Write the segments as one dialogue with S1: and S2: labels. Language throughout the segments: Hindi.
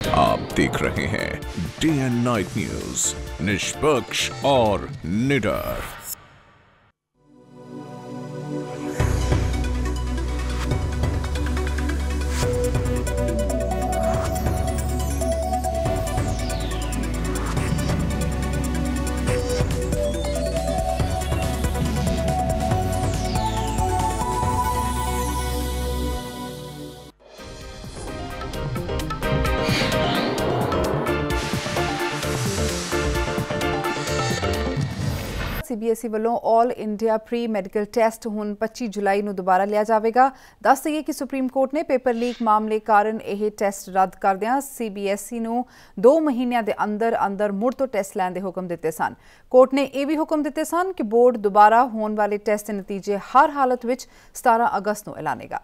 S1: आप देख रहे हैं डे एंड नाइट न्यूज, निष्पक्ष और निडर।
S2: सीबीएसई ਵੱਲੋਂ all India pre medical test ਹੁਣ 25 ਜੁਲਾਈ ਨੂੰ ਦੁਬਾਰਾ ਲਿਆ ਜਾਵੇਗਾ। ਦੱਸ ਦਈਏ ਕਿ ਸੁਪਰੀਮ ਕੋਰਟ ਨੇ ਪੇਪਰ ਲੀਕ ਮਾਮਲੇ ਕਾਰਨ ਇਹ ਟੈਸਟ ਰੱਦ ਕਰਦਿਆਂ ਸੀਬੀਐਸਈ ਨੂੰ 2 ਮਹੀਨਿਆਂ ਦੇ ਅੰਦਰ ਮੁੜ ਤੋਂ ਟੈਸਟ ਲੈਣ ਦੇ ਹੁਕਮ ਦਿੱਤੇ ਸਨ। ਕੋਰਟ ਨੇ ਇਹ ਵੀ ਹੁਕਮ ਦਿੱਤੇ ਸਨ ਕਿ ਬੋਰਡ ਦੁਬਾਰਾ ਹੋਣ ਵਾਲੇ ਟੈਸਟ ਦੇ ਨਤੀਜੇ ਹਰ ਹਾਲਤ ਵਿੱਚ 17 ਅਗਸਤ ਨੂੰ ਐਲਾਨੇਗਾ।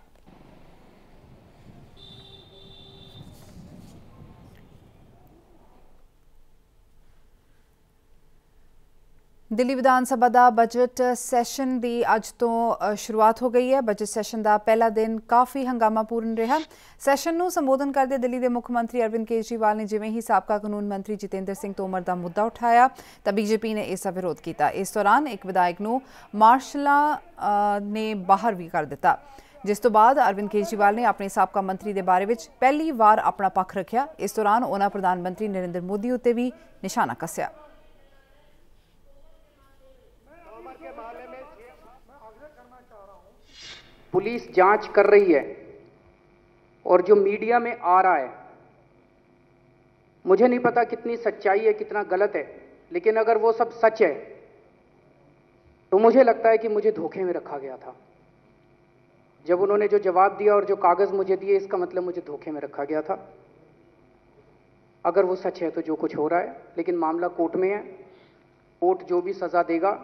S2: दिल्ली विधानसभा का बजट सैशन की अज तो शुरुआत हो गई है। बजट सैशन का पहला दिन काफ़ी हंगामापूर्ण रहा। सैशन को संबोधन करते दिल्ली के मुख्य मंत्री अरविंद केजरीवाल ने जिवें ही साबका कानून मंत्री जितेंद्र सिंह तोमर का मुद्दा उठाया तो बीजेपी ने इसका विरोध किया। इस दौरान एक विधायक को मार्शल ने बाहर भी कर दिता, जिस तो बाद अरविंद केजरीवाल ने अपने साबका मंत्री के बारे में पहली बार अपना पक्ष रखा। इस दौरान उन्होंने प्रधानमंत्री नरेंद्र मोदी उत्ते भी निशाना कस्या।
S3: पुलिस जांच कर रही है और जो मीडिया में आ रहा है, मुझे नहीं पता कितनी सच्चाई है कितना गलत है, लेकिन अगर वो सब सच है तो मुझे लगता है कि मुझे धोखे में रखा गया था। जब उन्होंने जो जवाब दिया और जो कागज मुझे दिए, इसका मतलब मुझे धोखे में रखा गया था। अगर वो सच है तो जो कुछ हो रहा है, लेकिन मामला कोर्ट में है। कोर्ट जो भी सजा देगा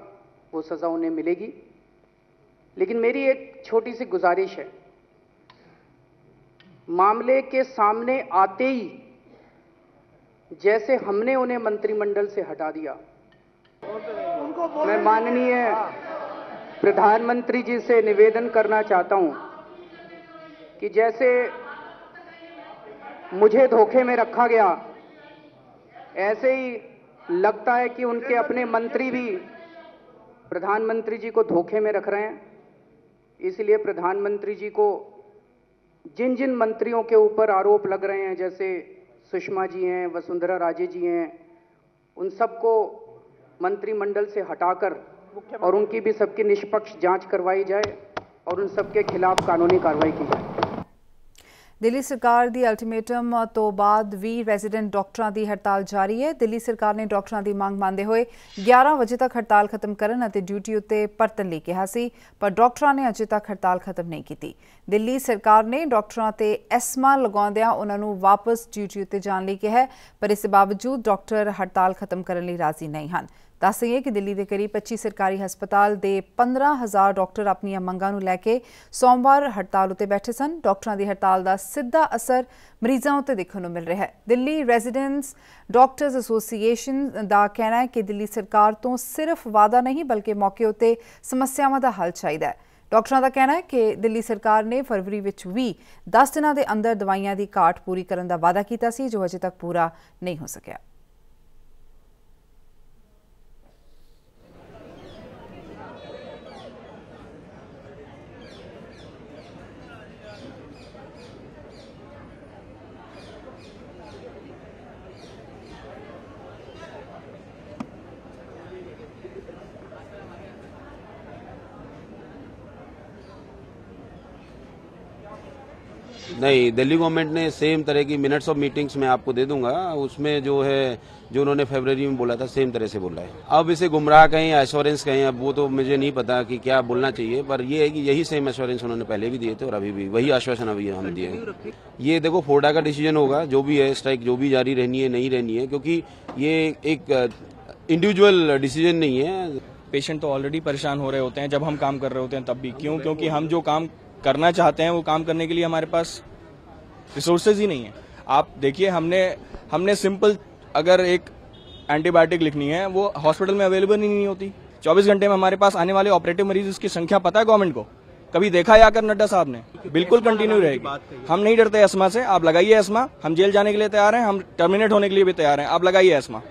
S3: वो सजा उन्हें मिलेगी। लेकिन मेरी एक छोटी सी गुजारिश है, मामले के सामने आते ही जैसे हमने उन्हें मंत्रिमंडल से हटा दिया, मैं माननीय प्रधानमंत्री जी से निवेदन करना चाहता हूं कि जैसे मुझे धोखे में रखा गया, ऐसे ही लगता है कि उनके अपने मंत्री भी प्रधानमंत्री जी को धोखे में रख रहे हैं। इसलिए प्रधानमंत्री जी को जिन जिन मंत्रियों के ऊपर आरोप लग रहे हैं, जैसे सुषमा जी हैं, वसुंधरा राजे जी हैं, उन सबको मंत्रिमंडल से हटाकर और उनकी भी सबकी निष्पक्ष जांच करवाई जाए और उन सबके खिलाफ कानूनी कार्रवाई की जाए।
S2: दिल्ली सरकार की अल्टीमेटम तो बाद भी रेजिडेंट डॉक्टरों की हड़ताल जारी है। दिल्ली सरकार ने डॉक्टरों की मांग मानते हुए 11 बजे तक हड़ताल खत्म करने और ड्यूटी उत्ते परतन लई कहा सी, पर डॉक्टरों ने अजे तक हड़ताल खत्म नहीं की। दिल्ली सरकार ने डॉक्टरों ते एस्मा लगाउंदियां उन्हां नूं वापस ड्यूटी उत्ते जाण लई कहा, पर इस बावजूद डॉक्टर हड़ताल खत्म करने लई राजी नहीं हैं। दस दईए कि दिल्ली के करीब 25 सरकारी हस्पताल के 15,000 डॉक्टर अपन मंगां नूं लैके सोमवार हड़ताल उत्ते बैठे सन। डॉक्टरों की हड़ताल का सीधा असर मरीजों उत्ते देखने को मिल रहा है। दिल्ली रेजिडेंट्स डॉक्टर्स एसोसीएशन का कहना है कि दिल्ली सरकार तो सिर्फ वादा नहीं बल्कि मौके उत्ते समस्यावां का हल चाहिए। डॉक्टरों का कहना है कि दिल्ली सरकार ने फरवरी विच भी 10 दिनों के अंदर दवाइयां की घाट पूरी करने का वादा किया सी, जो अजे तक पूरा नहीं हो सकिया।
S4: नहीं, दिल्ली गवर्नमेंट ने सेम तरह की मिनट्स ऑफ मीटिंग्स मैं आपको दे दूंगा, उसमें जो है जो उन्होंने फरवरी में बोला था सेम तरह से बोला है। अब इसे गुमराह कहें या एश्योरेंस कहें, अब वो तो मुझे नहीं पता कि क्या बोलना चाहिए, पर ये है कि यही सेम एश्योरेंस उन्होंने पहले भी दिए थे और अभी भी वही आश्वासन अभी हम दिए। ये देखो फोर्डा का डिसीजन होगा, जो भी है स्ट्राइक जो भी जारी रहनी है नहीं रहनी है, क्योंकि ये एक इंडिविजुअल डिसीजन नहीं है।
S5: पेशेंट तो ऑलरेडी परेशान हो रहे होते हैं जब हम काम कर रहे होते हैं तब भी। क्यों? क्योंकि हम जो काम करना चाहते हैं वो काम करने के लिए हमारे पास रिसोर्सेज ही नहीं है। आप देखिए, हमने सिंपल अगर एक एंटीबायोटिक लिखनी है वो हॉस्पिटल में अवेलेबल ही नहीं होती। 24 घंटे में हमारे पास आने वाले ऑपरेटिव मरीज की संख्या पता है गवर्नमेंट को? कभी देखा है आकर नड्डा साहब ने? बिल्कुल कंटिन्यू रहेगी। हम नहीं डरते एस्मा से। आप लगाइए एस्मा, हम जेल जाने के लिए तैयार हैं, हम टर्मिनेट होने के लिए भी तैयार हैं। आप लगाइए एस्मा।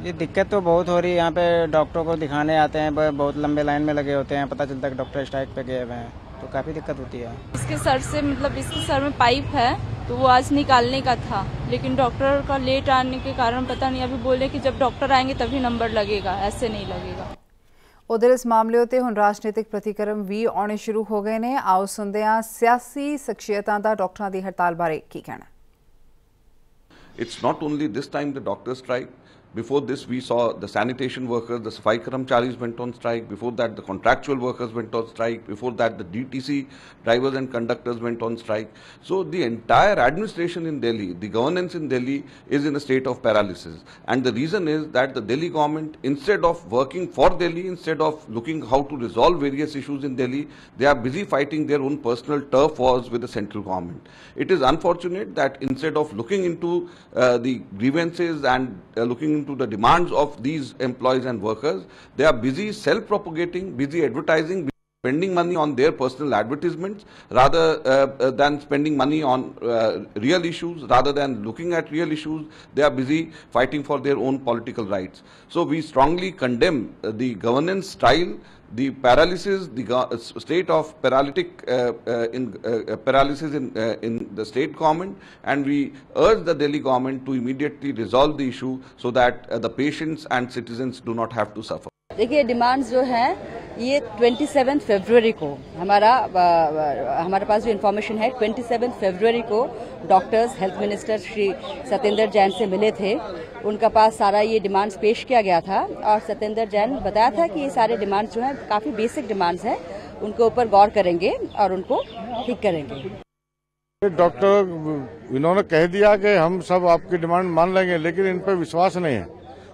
S6: ये दिक्कत तो बहुत हो रही है। यहाँ पे डॉक्टरों को दिखाने आते हैं, बहुत लंबे लाइन में लगे होते हैं, पता चलता है कि डॉक्टर स्ट्राइक पे गए हुए हैं, तो काफ़ी दिक्कत होती है।
S7: इसके सर से मतलब इसके सर में पाइप है, तो वो आज निकालने का था, लेकिन डॉक्टर का लेट आने के कारण पता नहीं, अभी बोले कि जब डॉक्टर आएंगे तभी नंबर लगेगा, ऐसे नहीं लगेगा।
S2: उधर इस मामले उत्ते हुण राजनीतिक प्रतिक्रम भी आने शुरू हो गए ने। आओ सुनते हैं सियासी शख्सियतां दा डॉक्टरां दी हड़ताल बारे की कहना।
S1: It's not only this time the doctor strike. Before this, we saw the sanitation workers, the Safai Karmcharis went on strike. Before that, the contractual workers went on strike. Before that, the DTC drivers and conductors went on strike. So the entire administration in Delhi, the governance in Delhi is in a state of paralysis. And the reason is that the Delhi government, instead of working for Delhi, instead of looking how to resolve various issues in Delhi, they are busy fighting their own personal turf wars with the central government. It is unfortunate that instead of looking into the grievances and looking into the demands of these employees and workers, they are busy self-propagating, busy advertising, spending money on their personal advertisements rather than spending money on real issues, rather than looking at real issues. They are busy fighting for their own political rights. So we strongly condemn the governance style, the paralysis, the state of paralysis in the state government, and we urge the Delhi government to immediately resolve the issue so that the patients and citizens do not have to suffer.
S8: देखिए, डिमांड्स जो हैं ये 27 फरवरी को हमारे पास जो इन्फॉर्मेशन है, 27 फरवरी को doctors health minister Shri Satyendra Jain से मिले थे। उनका पास सारा ये डिमांड्स पेश किया गया था और सत्येंद्र जैन बताया था कि ये सारे डिमांड्स जो हैं काफी बेसिक डिमांड्स हैं, उनके ऊपर गौर करेंगे और उनको ठीक करेंगे।
S9: डॉक्टर इन्होंने कह दिया कि हम सब आपकी डिमांड मान लेंगे, लेकिन इन पर विश्वास नहीं है।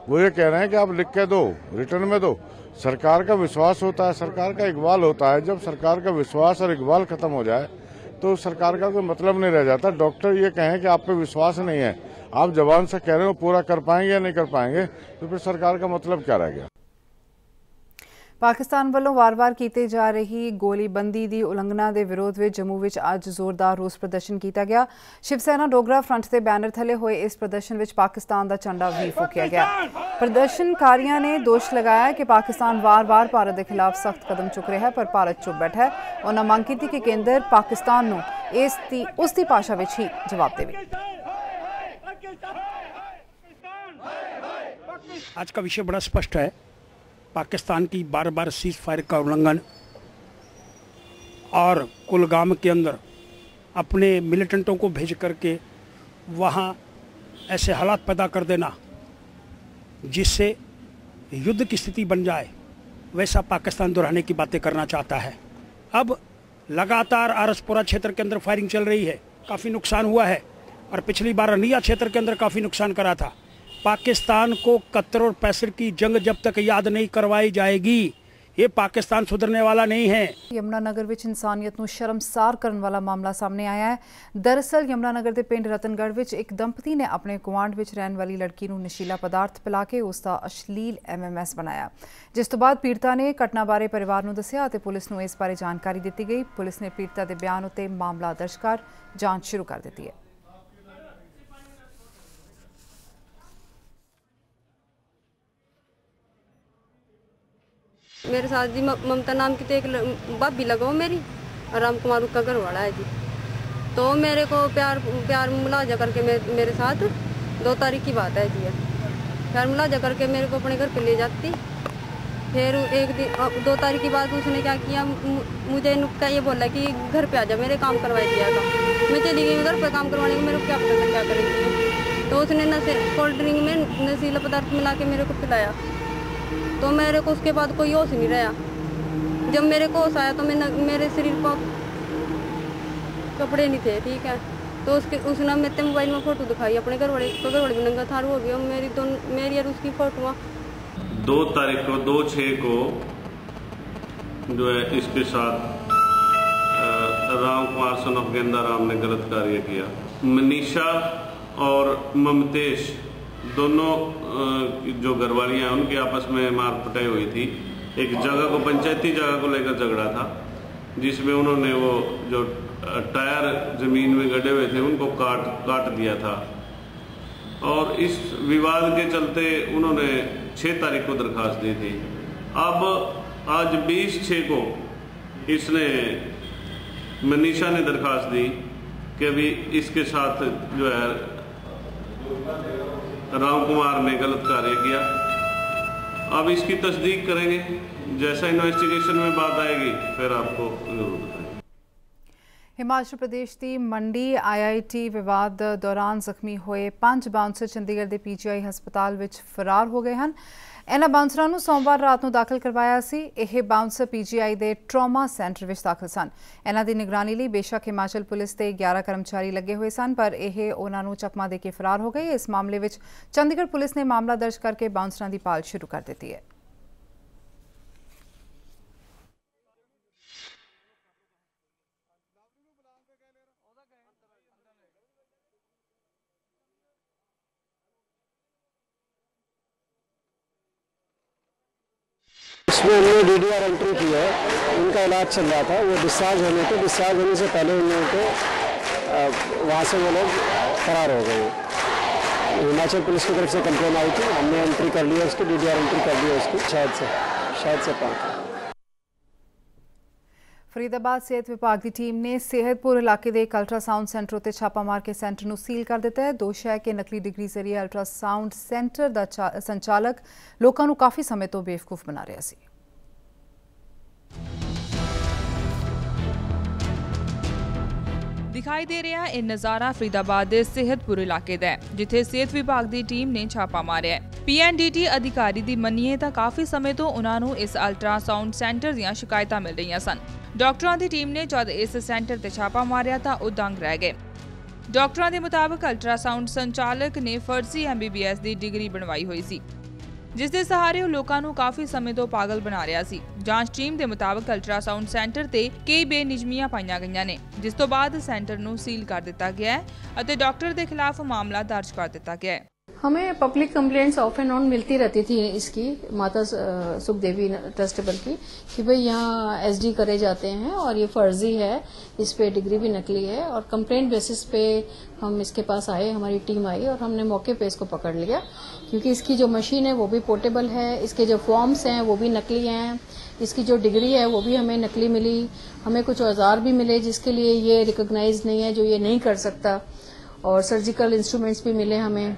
S9: वो ये कह रहे हैं कि आप लिख के दो, रिटर्न में दो। सरकार का विश्वास होता है, सरकार का इकबाल होता है। जब सरकार का विश्वास और इकबाल खत्म हो जाए तो सरकार का कोई मतलब नहीं रह जाता। डॉक्टर ये कहें कि आप पे विश्वास नहीं है, आप जबान से कह रहे हो पूरा कर पाएंगे या नहीं कर पाएंगे, तो फिर सरकार का मतलब क्या रह गया।
S2: पाकिस्तान वालों वार-वार कीते जा रही गोलीबंदी दी उलंघना दे विरोध विच जम्मू विच अज जोरदार रोस प्रदर्शन किया गया। शिवसेना डोगरा फ्रंट के बैनर थले हुए इस प्रदर्शन विच पाकिस्तान का झंडा भी फूकिया गया। प्रदर्शनकारियों ने दोष लगाया कि पाकिस्तान वार-वार भारत के खिलाफ सख्त कदम चुक रहा है, पर भारत चुप बैठा है। उन्होंने मांग की कि केंद्र पाकिस्तान नूं उसकी भाषा विच ही जवाब देवे।
S10: आज का विषय बड़ा स्पष्ट है। पाकिस्तान की बार बार सीज फायर का उल्लंघन और कुलगाम के अंदर अपने मिलिटेंटों को भेज करके वहाँ ऐसे हालात पैदा कर देना जिससे युद्ध की स्थिति बन जाए, वैसा पाकिस्तान दोहराने की बातें करना चाहता है। अब लगातार आरसपुरा क्षेत्र के अंदर फायरिंग चल रही है, काफ़ी नुकसान हुआ है और पिछली बार रनिया क्षेत्र के अंदर काफ़ी नुकसान करा था। पाकिस्तान को 71 और 65 की जंग जब तक याद नहीं करवाई जाएगी, ये पाकिस्तान सुधरने वाला नहीं है।
S2: यमुनानगर विच इंसानियत नूं शर्मसार करने वाला मामला सामने आया है। दरअसल यमुनानगर के पिंड रतनगढ़ विच एक दंपति ने अपने गुआंढ विच रहने वाली लड़की नूं नशीला पदार्थ पिला के उसका अश्लील MMS बनाया, जिस तो बाद पीड़िता ने घटना बारे परिवार नूं दस्सिया ते पुलिस नूं इस बारे जानकारी दी गई। पुलिस ने पीड़िता के बयान उत्ते मामला दर्ज कर जांच शुरू कर दी है।
S11: मेरे साथ जी ममता नाम की तो एक भाभी लगाओ मेरी, और राम कुमार का घर वाला है जी। तो मेरे को प्यार मुलाजा करके मेरे साथ 2 तारीख की बात है जी, प्यार मुलाजा करके मेरे को अपने घर पे ले जाती। फिर एक दिन 2 तारीख के बाद उसने क्या किया, मुझे नुक्का ये बोला कि घर पे आ जा, मेरे काम करवाई दिया था। मैं चली गई घर पे काम करवाने को, मेरे को क्या पता क्या करेंगे। तो उसने कोल्ड ड्रिंक में नशीला पदार्थ मिला के मेरे को पिलाया। तो मेरे को उसके बाद कोई होश नहीं रहा। जब मेरे को होश आया तो मेरे शरीर पर कपड़े नहीं थे, ठीक है। तो उसने मेरे मोबाइल में फ़ोटो दिखाई अपने घर वाले भी नंगा थार हो गया। मेरी और उसकी फ़ोटो
S12: 2 तारीख को 2/6 को जो है इसके साथ राम कुमार सन ऑफ गेंदा राम ने गलत कार्य किया। मनीषा और ममतेश दोनों जो घरवालियाँ उनके आपस में मार पिटाई हुई थी। एक जगह को, पंचायती जगह को लेकर झगड़ा था। जिसमें उन्होंने वो जो टायर जमीन में गड़े हुए थे उनको काट दिया था। और इस विवाद के चलते उन्होंने 6 तारीख को दरखास्त दी थी। अब आज 20/6 को इसने मनीषा ने दरखास्त दी कि अभी इसके साथ जो है राम कुमार ने गलत कार्य किया। अब इसकी तस्दीक करेंगे, जैसा इन्वेस्टिगेशन में बात आएगी फिर आपको जरूर बताएंगे।
S2: हिमाचल प्रदेश की मंडी IIT विवाद दौरान जख्मी हुए 5 बाउंसर चंडीगढ़ के PGI हस्पताल विच फरार हो गए हैं। इन्हां बाउंसरां नूं सोमवार रात नूं दाखिल करवाया सी। यह बाउंसर PGI के ट्रॉमा सेंटर विच दाखिल सन। इन्हां दी निगरानी लई बेशक हिमाचल पुलिस के 11 कर्मचारी लगे हुए सन, पर यह उन्हां नूं चकमा दे के फरार हो गए। इस मामले विच चंडीगढ़ पुलिस ने मामला दर्ज करके बाउंसरां दी भाल शुरू कर दी है।
S13: इसमें हमने DDR एंट्री की है। उनका इलाज चल रहा था, वो डिस्चार्ज होने से पहले उन लोगों को वहाँ से वो लोग फरार हो गए। हिमाचल पुलिस की तरफ से कंप्लेन आई थी, हमने एंट्री कर ली है उसकी, DDR एंट्री कर ली है उसकी, शायद से 5।
S2: फरीदाबाद सेहत विभाग की टीम ने सेहतपुर इलाके के एक अल्ट्रासाउंड सेंटर उत्ते छापा मार के सेंटर नूं सील कर दिता है। दोष है कि नकली डिग्री जरिए अल्ट्रासाउंड सेंटर का संचालक लोगों को काफ़ी समय तो बेवकूफ बना रहा सी।
S14: दिखाई दे रहा है नज़ारा फरीदाबाद के सेहतपुर इलाके का है, जिथे सेहत विभाग की टीम ने छापा मारिया है। PNDT अधिकारी की मनीए तो काफ़ी समय तो उन्होंने इस अल्ट्रासाउंड सेंटर दी शिकायतां मिल रही सन। डॉक्टरों की टीम ने जब इस सेंटर ते छापा मारिया तो वो दंग रह गए। डॉक्टरों के मुताबिक अल्ट्रासाउंड संचालक ने फर्जी MBBS की डिग्री बनवाई हुई सी, जिस दे सहारे वो लोगों को काफ़ी समय तो पागल बना रहा सी। जांच टीम के मुताबिक अल्ट्रासाउंड सेंटर ते कई बेनिजमियां पाईयां गईयां ने, जिस तो बाद सेंटर नूं सील कर दिता गया है और डॉक्टर के खिलाफ मामला दर्ज कर दिता गया है।
S15: हमें public complaints of and on मिलती रहती थी इसकी, माता सुखदेवी ट्रस्टेबल की, कि भाई यहाँ SD करे जाते हैं और ये फर्जी है, इस पे डिग्री भी नकली है। और कंप्लेंट बेसिस पे हम इसके पास आए, हमारी टीम आई और हमने मौके पे इसको पकड़ लिया, क्योंकि इसकी जो मशीन है वो भी पोर्टेबल है, इसके जो फॉर्म्स हैं वो भी नकली हैं, इसकी जो डिग्री है वो भी हमें नकली मिली। हमें कुछ औजार भी मिले जिसके लिए ये रिकॉग्नाइज नहीं है, जो ये नहीं कर सकता, और सर्जिकल इंस्ट्रूमेंट्स भी मिले हमें।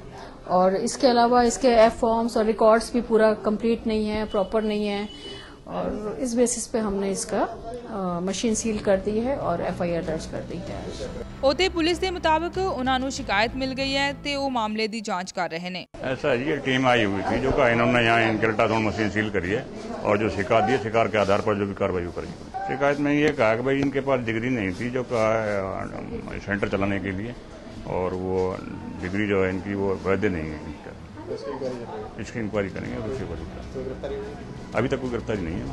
S15: और इसके अलावा इसके F फॉर्म्स और रिकॉर्ड्स भी पूरा कंप्लीट नहीं है, प्रॉपर नहीं है, और इस बेसिस पे हमने इसका मशीन सील कर दी है और FIR दर्ज कर दी है।
S14: ओते पुलिस के मुताबिक उन्होंने शिकायत मिल गई है ते वो मामले की जांच कर रहे हैं।
S16: ऐसा है जी, ये टीम आई हुई थी जो कहा इन्होंने यहाँ इनके अल्ट्रासाउंड मशीन सील करी है और जो शिकायत दी है, शिकार के आधार पर जो भी कार्रवाई करेगी। शिकायत में ये कहा कि भाई इनके पास डिग्री नहीं थी जो कहा सेंटर चलाने के लिए, और वो डिग्री जो है इनकी वो वैध नहीं है। इसकी इंक्वायरी करेंगे, अभी तक कोई गिरफ्तारी नहीं है।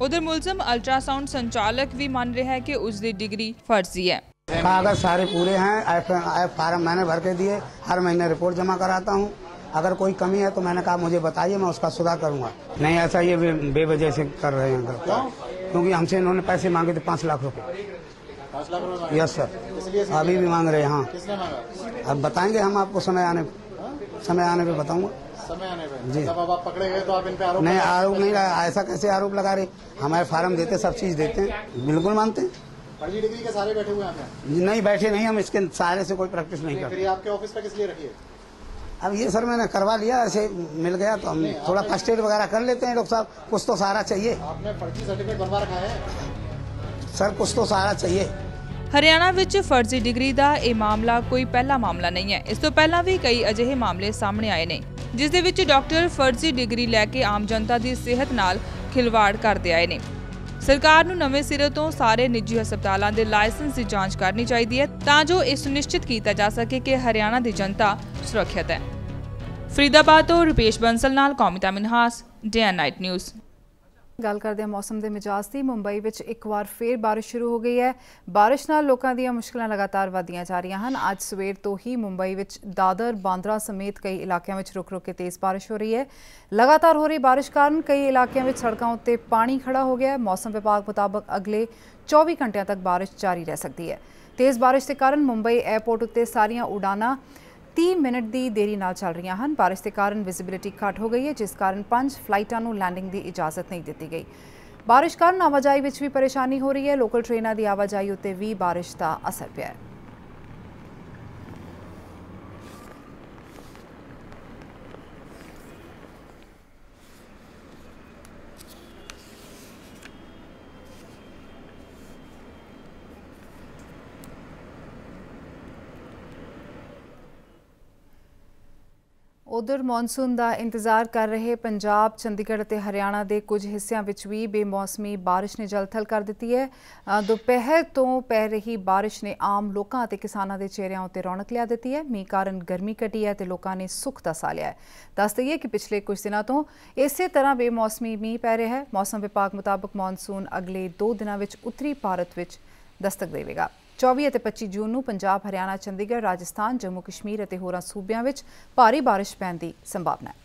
S14: उधर मुलजिम अल्ट्रासाउंड संचालक भी मान रहा है कि उसकी डिग्री फर्जी है।
S17: कागज सारे पूरे हैं, फार्म मैंने भर के दिए, हर महीने रिपोर्ट जमा कराता हूँ। अगर कोई कमी है तो मैंने कहा मुझे बताइए, मैं उसका सुधार करूंगा। नहीं, ऐसा ये बेवजह से कर रहे हैं, क्योंकि हमसे इन्होंने पैसे मांगे थे 5 लाख रुपए।
S18: 5 लाख रुपए?
S17: यस सर, अभी भी मांग रहे हैं। हाँ,
S18: किसने मांगा?
S17: अब बताएंगे हम आपको, समय आने पे बताऊंगा।
S18: समय आने पे
S17: जी।
S18: जब अब आप पकड़े गए तो आप इन पे आरोप
S17: नहीं, आरोप नहीं लगा। ऐसा कैसे आरोप लगा रहे? हमारे फार्म देते, सब चीज देते हैं, बिल्कुल मानते हैं।
S18: फर्जी डिग्री के सारे बैठे हुए हैं?
S17: नहीं बैठे नहीं, हम इसके सारे से कोई प्रैक्टिस नहीं करते।
S18: फिर आपके ऑफिस पे किस लिए रखी है?
S17: अब ये सर मैंने करवा लिया, ऐसे मिल गया तो हम थोड़ा फर्स्ट एड वगैरह कर लेते हैं। डॉक्टर साहब, कुछ तो सहारा चाहिए।
S18: आपने फर्जी सर्टिफिकेट बनवा रखा है?
S17: सर कुछ तो सहारा चाहिए।
S14: हरियाणा विच फर्जी डिग्री का यह मामला कोई पहला मामला नहीं है। इस तो पहला भी कई अजिहे मामले सामने आए ने, जिस दे विच डॉक्टर फर्जी डिग्री लैके आम जनता की सेहत नाल खिलवाड़ करते आए ने। सरकार नूं नवें सिरे तो सारे निजी हस्पतालों के लाइसेंस की जांच करनी चाहिए है, तां जो यह सुनिश्चित किया जा सके कि हरियाणा की जनता सुरक्षित है। फरीदाबाद तो रुपेश बंसल नाल Kaumita Minhas, day and night news.
S2: ਗੱਲ ਕਰਦੇ ਹਾਂ ਮੌਸਮ ਦੇ ਮਿਜਾਜ਼ ਦੀ। ਮੁੰਬਈ ਵਿੱਚ ਇੱਕ ਵਾਰ ਫੇਰ ਬਾਰਿਸ਼ ਸ਼ੁਰੂ ਹੋ ਗਈ ਹੈ। ਬਾਰਿਸ਼ ਨਾਲ ਲੋਕਾਂ ਦੀਆਂ ਮੁਸ਼ਕਲਾਂ ਲਗਾਤਾਰ ਵਧਦੀਆਂ ਜਾ ਰਹੀਆਂ ਹਨ। ਅੱਜ ਸਵੇਰ ਤੋਂ ਹੀ ਮੁੰਬਈ ਵਿੱਚ ਦਾਦਰ, ਬਾਂਦਰਾ ਸਮੇਤ ਕਈ ਇਲਾਕਿਆਂ ਵਿੱਚ ਰੁਕ-ਰੁਕ ਕੇ ਤੇਜ਼ ਬਾਰਿਸ਼ ਹੋ ਰਹੀ ਹੈ। ਲਗਾਤਾਰ ਹੋ ਰਹੀ ਬਾਰਿਸ਼ ਕਾਰਨ ਕਈ ਇਲਾਕਿਆਂ ਵਿੱਚ ਸੜਕਾਂ ਉੱਤੇ ਪਾਣੀ ਖੜਾ ਹੋ ਗਿਆ ਹੈ। ਮੌਸਮ ਵਿਭਾਗ ਮੁਤਾਬਕ ਅਗਲੇ 24 ਘੰਟਿਆਂ ਤੱਕ ਬਾਰਿਸ਼ ਜਾਰੀ ਰਹਿ ਸਕਦੀ ਹੈ। ਤੇਜ਼ ਬਾਰਿਸ਼ ਦੇ ਕਾਰਨ ਮੁੰਬਈ 에ਅਰਪੋਰਟ ਉੱਤੇ ਸਾਰੀਆਂ ਉਡਾਨਾਂ 30 ਮਿੰਟ ਦੀ ਦੇਰੀ ਨਾਲ ਚੱਲ ਰਹੀਆਂ ਹਨ। ਬਾਰਿਸ਼ ਦੇ ਕਾਰਨ ਵਿਜ਼ਿਬਿਲਿਟੀ ਘੱਟ ਹੋ ਗਈ ਹੈ, ਜਿਸ ਕਾਰਨ 5 ਫਲਾਈਟਾਂ ਨੂੰ ਲੈਂਡਿੰਗ ਦੀ ਇਜਾਜ਼ਤ ਨਹੀਂ ਦਿੱਤੀ ਗਈ। ਬਾਰਿਸ਼ ਕਾਰਨ ਆਵਾਜਾਈ ਵਿੱਚ ਵੀ ਪਰੇਸ਼ਾਨੀ ਹੋ ਰਹੀ ਹੈ। ਲੋਕਲ ਟ੍ਰੇਨਾਂ ਦੀ ਆਵਾਜਾਈ ਉੱਤੇ ਵੀ ਬਾਰਿਸ਼ ਦਾ ਅਸਰ ਪਿਆ ਹੈ। उधर मॉनसून का इंतजार कर रहे पंजाब, चंडीगढ़ और हरियाणा के कुछ हिस्सों में भी बेमौसमी बारिश ने जलथल कर दी है। दोपहर तो पै रही बारिश ने आम लोगों और किसानों के चेहरों उत्ते रौनक लिया दी है। मीह कारण गर्मी घटी है तो लोगों ने सुख का साह लिया है। दस दईए कि पिछले कुछ दिनों तो इस तरह बेमौसमी मीह पै रहा है। मौसम विभाग मुताबक मॉनसून अगले 2 दिनों में उत्तरी भारत में दस्तक देगा। 24 ਅਤੇ 25 ਜੂਨ ਨੂੰ ਪੰਜਾਬ, ਹਰਿਆਣਾ, ਚੰਡੀਗੜ੍ਹ, ਰਾਜਸਥਾਨ, ਜੰਮੂ ਕਸ਼ਮੀਰ ਅਤੇ ਹੋਰਾਂ ਸੂਬਿਆਂ ਵਿੱਚ ਭਾਰੀ ਬਾਰਿਸ਼ ਪੈਣ ਦੀ ਸੰਭਾਵਨਾ ਹੈ।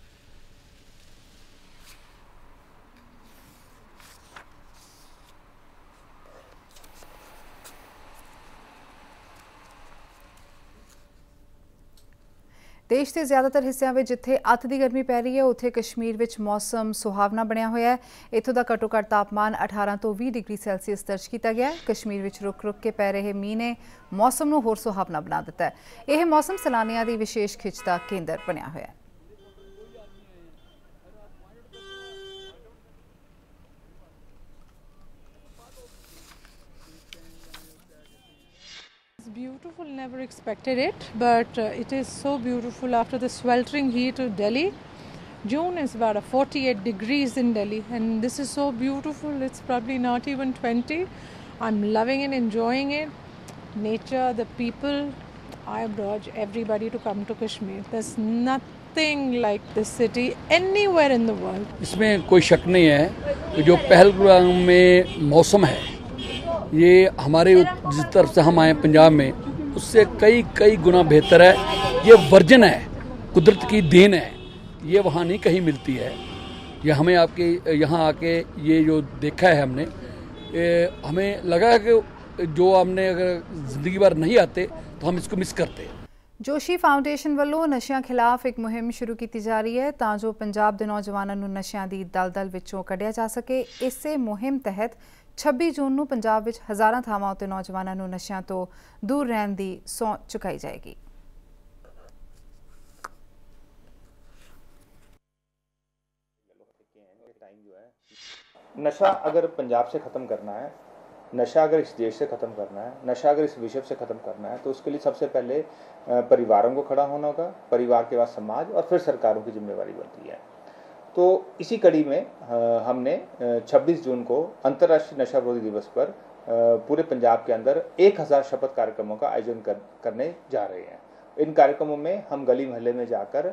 S2: देश के ज़्यादातर हिस्सों में जिथे अत की गर्मी पै रही है, उत्थे कश्मीर में मौसम सुहावना बनया हुआ है। इत्थों का घट्टो घट्ट तापमान 18 तो 20 डिग्री सैल्सीयस दर्ज किया गया है। कश्मीर में रुक रुक के पै रहे मीह ने मौसम को होर सुहावना बना दिता है। यह मौसम सैलानियों की विशेष खिच का केंद्र बनया हुआ है।
S19: Beautiful, never expected it, but it is so beautiful after the sweltering heat of Delhi. June is about 48 degrees in Delhi, and this is so beautiful. It's probably not even 20. I'm loving it, enjoying it. Nature, the people. I urge everybody to come to Kashmir. There's nothing like this city anywhere in the world.
S20: इसमें कोई शक नहीं है, जो पहलगाम में मौसम है ये हमारे जिस तरफ से हम आए पंजाब में उससे कई गुना बेहतर है। ये वर्जन है, कुदरत की देन है, ये वहाँ नहीं कहीं मिलती है। ये हमें आपके यहाँ आके ये जो देखा है हमने, हमें लगा कि जो हमने अगर ज़िंदगी भर नहीं आते तो हम इसको मिस करते हैं।
S2: जोशी फाउंडेशन वालों नशियां खिलाफ एक मुहिम शुरू की जा रही है तां जो पंजाब के नौजवानों नूं नशियां दी दलदल विचों कढ़िया जा सके। इसे मुहिम तहत 26 जून ਨੂੰ ਪੰਜਾਬ ਵਿੱਚ ਹਜ਼ਾਰਾਂ ਥਾਵਾਂ ਉੱਤੇ ਨੌਜਵਾਨਾਂ ਨੂੰ ਨਸ਼ਿਆਂ ਤੋਂ ਦੂਰ ਰਹਿਣ ਦੀ ਸਹੁੰ ਚੁਕਾਈ ਜਾਏਗੀ।
S21: नशा अगर पंजाब से ख़त्म करना है, नशा अगर इस देश से ख़त्म करना है, नशा अगर इस विश्व से ख़त्म करना है, तो उसके लिए सबसे पहले परिवारों को खड़ा होना होगा, परिवार के बाद समाज और फिर सरकारों की जिम्मेवारी बनती है। तो इसी कड़ी में हमने 26 जून को अंतर्राष्ट्रीय नशा विरोधी दिवस पर पूरे पंजाब के अंदर 1000 शपथ कार्यक्रमों का आयोजन करने जा रहे हैं। इन कार्यक्रमों में हम गली मोहल्ले में जाकर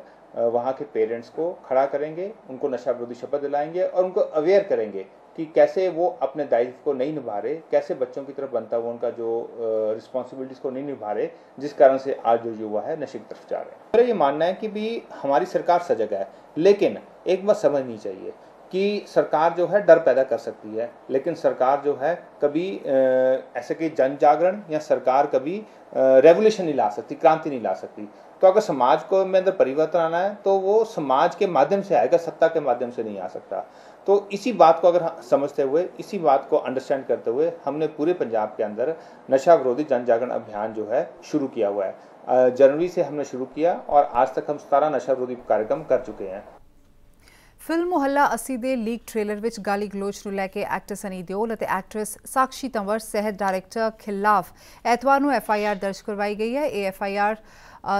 S21: वहाँ के पेरेंट्स को खड़ा करेंगे, उनको नशा विरोधी शपथ दिलाएंगे और उनको अवेयर करेंगे कि कैसे वो अपने दायित्व को नहीं निभा रहे, कैसे बच्चों की तरफ बनता हुआ उनका जो रिस्पॉन्सिबिलिटीज़ को नहीं निभा रहे, जिस कारण से आज जो युवा है नशे की तरफ जा रहे हैं। मेरा ये मानना है कि भी हमारी सरकार सजग है, लेकिन एक बात समझनी चाहिए कि सरकार जो है डर पैदा कर सकती है, लेकिन सरकार जो है कभी ऐसे कि जन जागरण या सरकार कभी रेवोल्यूशन नहीं ला सकती, क्रांति नहीं ला सकती। तो अगर समाज को में अंदर परिवर्तन आना है तो वो समाज के माध्यम से आएगा, सत्ता के माध्यम से नहीं आ सकता। तो इसी बात को अगर समझते हुए, इसी बात को अंडरस्टैंड करते हुए हमने पूरे पंजाब के अंदर नशा विरोधी जन जागरण अभियान जो है शुरू किया हुआ है। जनवरी से हमने शुरू किया और आज तक हम 17 नशा विरोधी कार्यक्रम कर चुके हैं।
S2: फिल्म मुहल्ला 80 के लीक ट्रेलर में गाली गलोच को लैके एक्टर सनी दिओल और एक्ट्रेस साक्षी तंवर सहित डायरैक्टर खिलाफ एतवार को FIR दर्ज करवाई गई है। ये FIR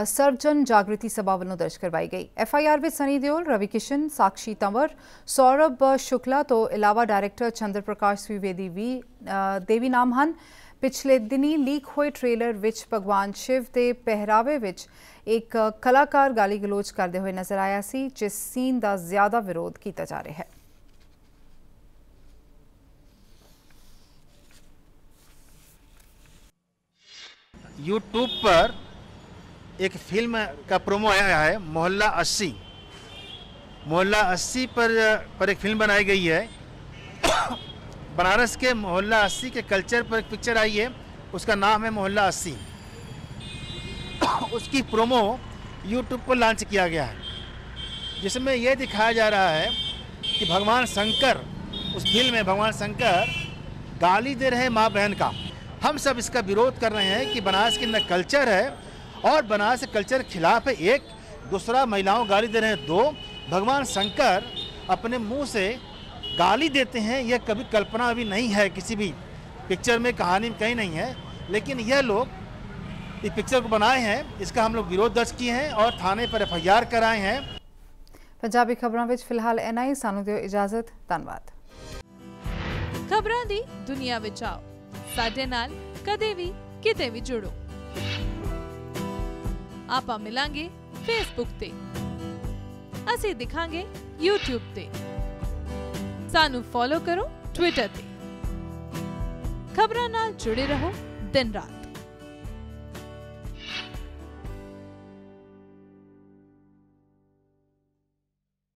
S2: सर्वजन जागृति सभा वालों दर्ज करवाई गई। FIR में सनी देओल, रवि किशन, साक्षी तंवर, सौरभ शुक्ला तो इलावा डायरैक्टर चंद्र प्रकाश द्विवेदी भी देवी नाम हैं। पिछले दिनी लीक हुए ट्रेलर विच भगवान शिव के पहरावे विच एक कलाकार गाली गलोच करते हुए नजर आया सी, जिस सीन का ज्यादा विरोध किया जा रहा है।
S3: यूट्यूब पर एक फिल्म का प्रोमो आया है, मोहल्ला 80। मोहल्ला 80 पर एक फिल्म बनाई गई है। बनारस के मोहल्ला 80 के कल्चर पर एक पिक्चर आई है, उसका नाम है मोहल्ला 80। उसकी प्रोमो यूट्यूब पर लॉन्च किया गया है, जिसमें यह दिखाया जा रहा है कि भगवान शंकर, उस फिल्म में भगवान शंकर गाली दे रहे हैं माँ बहन का। हम सब इसका विरोध कर रहे हैं कि बनारस के अंदर कल्चर है और बनारस के कल्चर के खिलाफ है। एक, दूसरा महिलाओं गाली दे रहे हैं। दो, भगवान शंकर अपने मुंह से गाली देते हैं, यह कभी कल्पना अभी नहीं है, किसी भी पिक्चर में, कहानी में कहीं नहीं है। लेकिन यह लोग इस पिक्चर को बनाए हैं, इसका हम लोग विरोध दर्ज किए हैं और थाने पर FIR कराए हैं।
S2: पंजाबी खबरों में फिलहाल इन्ना ही। सानू दिओ इजाजत। धन्यवाद।
S14: खबरां दी दुनिया विच आओ, साडे नाल कदे भी किते भी जुड़ो। आपां मिलांगे फेसबुक ते, असीं दिखांगे यूट्यूब ते, सानू फॉलो करो ट्विटर ते। खबरां नाल जुड़े रहो दिन रात।